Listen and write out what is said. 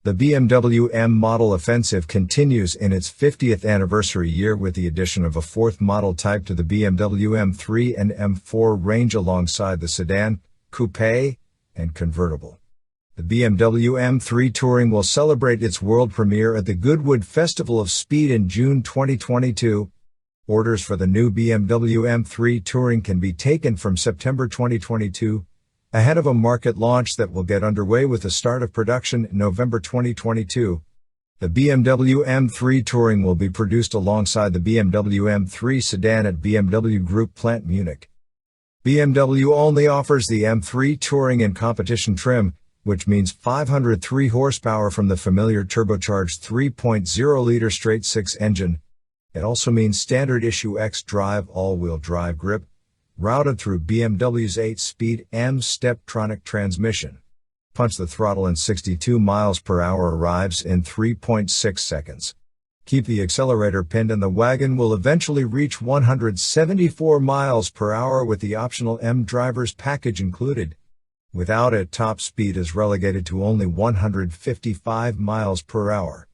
The BMW M model offensive continues in its 50th anniversary year with the addition of a fourth model type to the BMW M3 and M4 range alongside the sedan, coupe, and convertible. The BMW M3 Touring will celebrate its world premiere at the Goodwood Festival of Speed in June 2022. Orders for the new BMW M3 Touring can be taken from September 2022, ahead of a market launch that will get underway with the start of production in November 2022. The BMW M3 Touring will be produced alongside the BMW M3 sedan at BMW Group Plant Munich. BMW only offers the M3 Touring in competition trim, which means 503 horsepower from the familiar turbocharged 3.0-liter straight-six engine. It also means standard issue xDrive all-wheel drive grip, routed through BMW's 8-speed M Steptronic transmission. Punch the throttle and 62 miles per hour arrives in 3.6 seconds. Keep the accelerator pinned and the wagon will eventually reach 174 miles per hour with the optional M driver's package included. Without it, top speed is relegated to only 155 miles per hour.